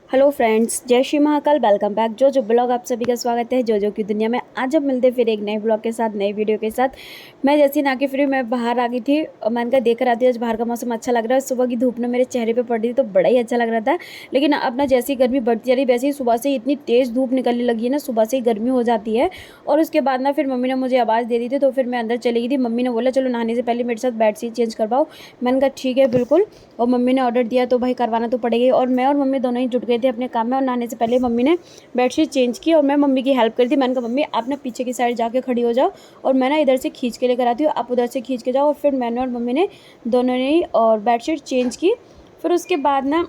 Hello friends, जय Shri Mahakal. Welcome back. जो blog आप सभी का स्वागत है जो की दुनिया में। आज हम मिलते फिर एक नए ब्लॉग के साथ, नई वीडियो के साथ। मैं जैसी ना कि फ्री मैं बाहर आ गई थी और मैंने कहा देख रहा थी आज बाहर का मौसम अच्छा लग रहा है। सुबह की धूप ने मेरे चेहरे पे पड़ रही थी तो बड़ा ही अच्छा लग रहा था। लेकिन अब ना जैसी गर्मी बढ़ती जा रही वैसे ही सुबह से इतनी तेज़ धूप निकलने लगी है ना, सुबह से ही गर्मी हो जाती है। और उसके बाद ना फिर मम्मी ने मुझे आवाज़ दे दी थी तो फिर मैं अंदर चली गई थी। मम्मी ने बोला चलो नहाने से पहले मेरे साथ बेडशीट चेंज करवाओ। मैंने कहा ठीक है बिल्कुल। और मम्मी ने ऑर्डर दिया तो भाई करवाना तो पड़ेगा ही। और मैं और मम्मी दोनों ही जुट गए थे अपने काम में। और नहाने से पहले मम्मी ने बेडशीट चेंज की और मैं मम्मी की हेल्प करी थी। मैंने कहा मम्मी आप ना पीछे की साइड जाके खड़ी हो जाओ और मैं ना इधर से खींच के लेकर आती हूँ, आप उधर से खींच के जाओ। और फिर मैंने और मम्मी ने दोनों ने ही और बेडशीट चेंज की। फिर उसके बाद ना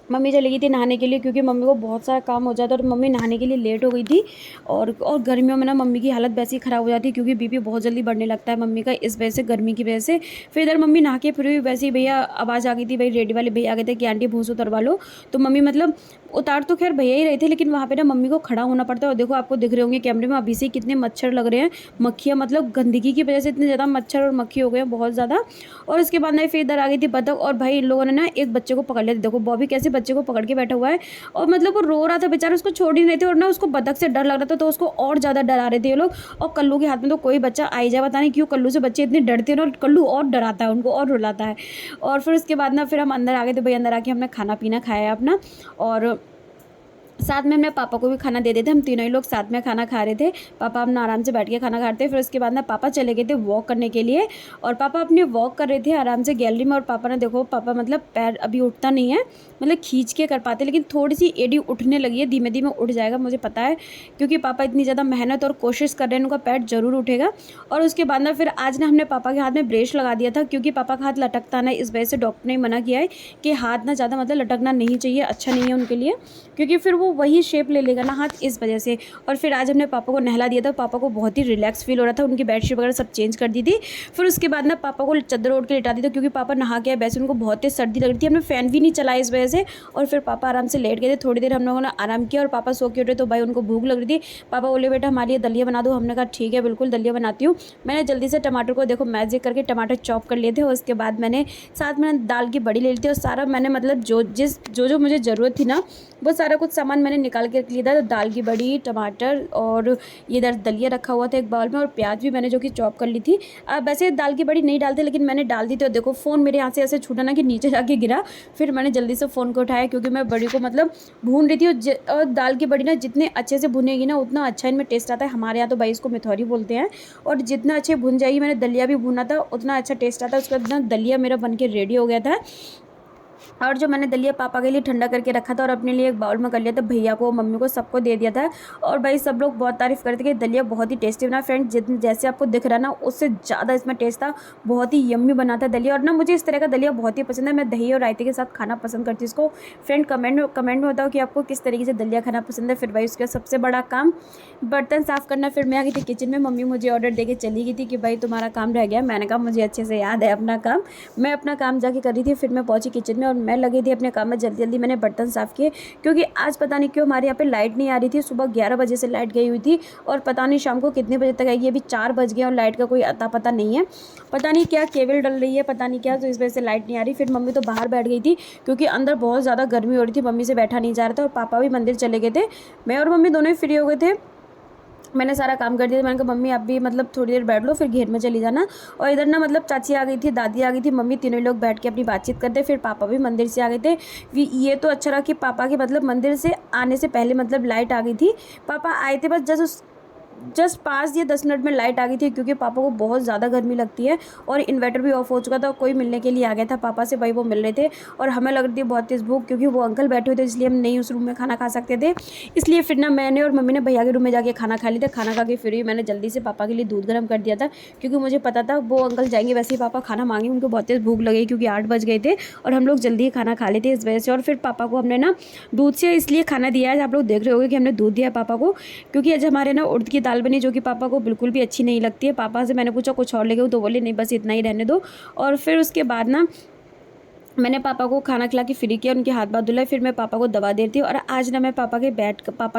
मम्मी चली गई थी नहाने के लिए क्योंकि मम्मी को बहुत सारा काम हो जाता और मम्मी नहाने के लिए लेट हो गई थी। और गर्मियों में ना मम्मी की हालत वैसे ही ख़राब हो जाती है क्योंकि बीपी बहुत जल्दी बढ़ने लगता है मम्मी का, इस वजह से गर्मी की वजह से। फिर इधर मम्मी नहा के फिर भी वैसे ही भैया आवाज़ आ गई थी, भाई रेडी वाले भैया आ गए थे कि आंटी भूस उतरवा लो। तो मम्मी मतलब उतार तो खैर भैया ही रहे थे लेकिन वहाँ पे ना मम्मी को खड़ा होना पड़ता है। और देखो आपको दिख रहे होंगे कैमरे में अभी से कितने मच्छर लग रहे हैं, मक्खियाँ, मतलब गंदगी की वजह से इतने ज़्यादा मच्छर और मक्खी हो गए हैं बहुत ज़्यादा। और इसके बाद ना फिर इधर आ गई थी बतख और भाई इन लोगों ने ना एक बच्चे को पकड़ लिया था। देखो बॉबी कैसे बच्चे को पकड़ के बैठा हुआ है और मतलब वो रो रहा था बेचारा, उसको छोड़ ही नहीं थे। और ना उसको बतख से डर लग रहा था तो उसको और ज़्यादा डरा रहे थे ये लोग। और कल्लू के हाथ में तो कोई बच्चा आई जाए, पता नहीं क्यों कल्लू से बच्चे इतने डरते हैं और कल्लू और डराता है उनको और रुलाता है। और फिर उसके बाद ना फिर हम अंदर आ गए थे। भाई अंदर आके हमने खाना पीना खाया अपना और साथ में हमने पापा को भी खाना दे देते। हम तीनों ही लोग साथ में खाना खा रहे थे। पापा अपना आराम से बैठ के खाना खाते। फिर उसके बाद ना पापा चले गए थे वॉक करने के लिए और पापा अपनी वॉक कर रहे थे आराम से गैलरी में। और पापा ने देखो, पापा मतलब पैर अभी उठता नहीं है, मतलब खींच के कर पाते, लेकिन थोड़ी सी एडी उठने लगी है, धीमे धीमे उठ जाएगा मुझे पता है क्योंकि पापा इतनी ज़्यादा मेहनत और कोशिश कर रहे हैं, उनका पैर जरूर उठेगा। और उसके बाद ना फिर आज ना हमने पापा के हाथ में ब्रेस लगा दिया था क्योंकि पापा का हाथ लटकता ना, इस वजह से डॉक्टर ने मना किया है कि हाथ ना ज़्यादा मतलब लटकना नहीं चाहिए, अच्छा नहीं है उनके लिए क्योंकि फिर वो वही शेप ले लेगा ना हाथ, इस वजह से। और फिर आज हमने पापा को नहला दिया था, पापा को बहुत ही रिलैक्स फील हो रहा था, उनकी बेडशीट वगैरह सब चेंज कर दी थी। फिर उसके बाद ना पापा को चादर ओढ़ के लिटा दी था क्योंकि पापा नहा के आए, वैसे उनको बहुत तेज सर्दी लग रही थी, हमने फ़ैन भी नहीं चलाया इस वजह से। और फिर पापा आराम से लेट गए थे, थोड़ी देर हम लोगों ने आराम किया और पापा सो के उठे तो भाई उनको भूख लग रही थी। पापा बोले बेटा हमारे लिए दलिया बना दो। हमने कहा ठीक है बिल्कुल दलिया बनाती हूँ। मैंने जल्दी से टमाटर को देखो मैजिक करके टमाटर चॉप कर लिए थे और उसके बाद मैंने साथ में दाल की बड़ी ले ली थी और सारा मैंने मतलब जो मुझे ज़रूरत थी ना वो सारा कुछ सामान मैंने निकाल के रख लिया था। तो दाल की बड़ी, टमाटर और ये इधर दलिया रखा हुआ था एक बाउल में और प्याज भी मैंने जो कि चॉप कर ली थी। अब वैसे दाल की बड़ी नहीं डालते लेकिन मैंने डाल दी थी। और देखो फ़ोन मेरे यहाँ से ऐसे छूटा ना कि नीचे जाके गिरा। फिर मैंने जल्दी से फ़ोन को उठाया क्योंकि मैं बड़ी को मतलब भून रही थी। और दाल की बड़ी ना जितने अच्छे से भुनेगी ना उतना अच्छा इनमें टेस्ट आता है। हमारे यहाँ तो भाई इसको मिथौरी बोलते हैं। और जितना अच्छे भुन जाएगी, मैंने दलिया भी भुना था, उतना अच्छा टेस्ट आता है। उसके बाद ना दलिया मेरा बन के रेडी हो गया था। और जो मैंने दलिया पापा के लिए ठंडा करके रखा था और अपने लिए एक बाउल में कर लिया था, भैया को, मम्मी को, सबको दे दिया था। और भाई सब लोग बहुत तारीफ़ करते कि दलिया बहुत ही टेस्टी बना। फ्रेंड जितने जैसे आपको दिख रहा ना उससे ज़्यादा इसमें टेस्ट था, बहुत ही यम्मी बना था दलिया। और ना मुझे इस तरह का दलिया बहुत ही पसंद है, मैं दही और रायते के साथ खाना पसंद करती हूँ इसको। फ्रेंड कमेंट में बताओ कि आपको किस तरीके से दलिया खाना पसंद है। फिर भाई उसका सबसे बड़ा काम बर्तन साफ़ करना। फिर मैं आ गई थी किचन में, मम्मी मुझे ऑर्डर दे के चली गई थी कि भाई तुम्हारा काम रह गया। मैंने कहा मुझे अच्छे से याद है अपना काम। मैं अपना काम जाके कर रही थी, फिर मैं पहुंची किचन में और मैं लगी थी अपने काम में। जल्दी जल्दी मैंने बर्तन साफ़ किए क्योंकि आज पता नहीं क्यों हमारे यहाँ पे लाइट नहीं आ रही थी। सुबह 11 बजे से लाइट गई हुई थी और पता नहीं शाम को कितने बजे तक आएगी। अभी 4 बज गए और लाइट का कोई अता पता नहीं है, पता नहीं क्या केबल डल रही है, पता नहीं क्या, तो इस वजह से लाइट नहीं आ रही। फिर मम्मी तो बाहर बैठ गई थी क्योंकि अंदर बहुत ज़्यादा गर्मी हो रही थी, मम्मी से बैठा नहीं जा रहा था। और पापा भी मंदिर चले गए थे, मैं और मम्मी दोनों ही फ्री हो गए थे। मैंने सारा काम कर दिया। मैंने कहा मम्मी आप भी मतलब थोड़ी देर बैठ लो फिर घेर में चली जाना। और इधर ना मतलब चाची आ गई थी, दादी आ गई थी, मम्मी, तीनों लोग बैठ के अपनी बातचीत करते। फिर पापा भी मंदिर से आ गए थे। ये तो अच्छा रहा कि पापा के मतलब मंदिर से आने से पहले मतलब लाइट आ गई थी। पापा आए थे बस जस्ट 5 या 10 मिनट में लाइट आ गई थी क्योंकि पापा को बहुत ज़्यादा गर्मी लगती है और इन्वर्टर भी ऑफ हो चुका था। कोई मिलने के लिए आ गया था पापा से, भाई वो मिल रहे थे। और हमें लग रही थी बहुत तेज़ भूख क्योंकि वो अंकल बैठे हुए थे, इसलिए हम नहीं उस रूम में खाना खा सकते थे। इसलिए फिर ना मैंने और मम्मी ने भैया के रूम में जाके खाना खा लिया था। खाना खा के फिर ही मैंने जल्दी से पापा के लिए दूध गर्म कर दिया था क्योंकि मुझे पता था वो अंकल जाएंगे वैसे ही पापा खाना मांगे, उनको बहुत तेज़ भूख लगी क्योंकि 8 बज गए थे और हम लोग जल्दी ही खाना खा लेते इस वजह से। और फिर पापा को हमने ना दूध से इसलिए खाना दिया है, आप लोग देख रहे होगे कि हमने दूध दिया पापा को क्योंकि आज हमारे ना उड़द की दाल बनी जो कि पापा को बिल्कुल भी अच्छी नहीं लगती है। पापा से मैंने पूछा कुछ और ले गए तो बोले नहीं बस इतना ही रहने दो। और फिर उसके बाद ना मैंने पापा को खाना खिला के फ्री किया, उनके हाथ पाथ धुलाए, फिर मैं पापा को दवा दे रही थी। और आज ना मैं पापा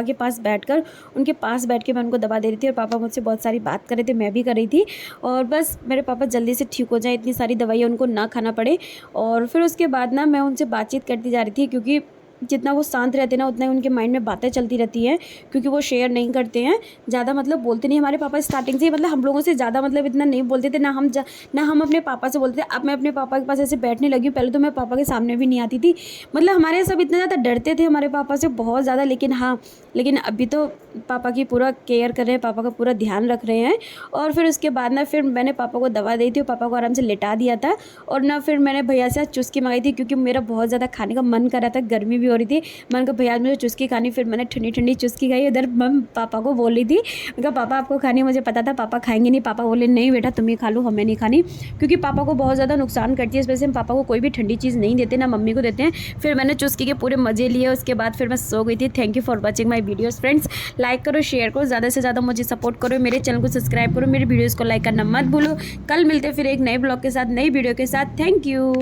के पास बैठकर उनके पास बैठ के मैं उनको दवा दे रही थी और पापा मुझसे बहुत सारी बात कर रहे थे, मैं भी कर रही थी। और बस मेरे पापा जल्दी से ठीक हो जाए, इतनी सारी दवाइयाँ उनको ना खाना पड़े। और फिर उसके बाद ना मैं उनसे बातचीत करती जा रही थी क्योंकि जितना वो शांत रहते हैं ना उतना ही उनके माइंड में बातें चलती रहती हैं, क्योंकि वो शेयर नहीं करते हैं ज़्यादा, मतलब बोलते नहीं। हमारे पापा स्टार्टिंग से ही मतलब हम लोगों से ज़्यादा मतलब इतना नहीं बोलते थे, ना हम अपने पापा से बोलते थे। अब मैं अपने पापा के पास ऐसे बैठने लगी हूँ, पहले तो मैं पापा के सामने भी नहीं आती थी। मतलब हमारे सब इतना ज़्यादा डरते थे हमारे पापा से, बहुत ज़्यादा। लेकिन अभी तो पापा की पूरा केयर कर रहे हैं, पापा का पूरा ध्यान रख रहे हैं। और फिर उसके बाद ना फिर मैंने पापा को दवा दी थी और पापा को आराम से लिटा दिया था। और ना फिर मैंने भैया से चुस्की मंगाई थी, क्योंकि मेरा बहुत ज़्यादा खाने का मन कर रहा था, गर्मी भी हो रही थी। मैंने कहा भैया मुझे चुस्की खानी, फिर मैंने ठंडी ठंडी चुस्की खाई। उधर मम पापा को बोल रही थी, मैं कहा पापा आपको खानी, मुझे पता था पापा खाएंगे नहीं। पापा बोले नहीं बेटा तुम ही खा लो, हमें नहीं खानी, क्योंकि पापा को बहुत ज़्यादा नुकसान करती है। इस वजह से हम पापा को कोई भी ठंडी चीज़ नहीं देते, ना मम्मी को देते हैं। फिर मैंने चुस्की के पूरे मज़े लिए, उसके बाद फिर मैं सो गई थी। Thank you for watching my videos friends. Like करो, शेयर करो, ज़्यादा से ज़्यादा मुझे सपोर्ट करो, मेरे चैनल को सब्सक्राइब करो, मेरे वीडियोज़ को लाइक करना मत भूलो। कल मिलते फिर एक नए ब्लॉग के साथ, नई वीडियो के साथ। Thank you.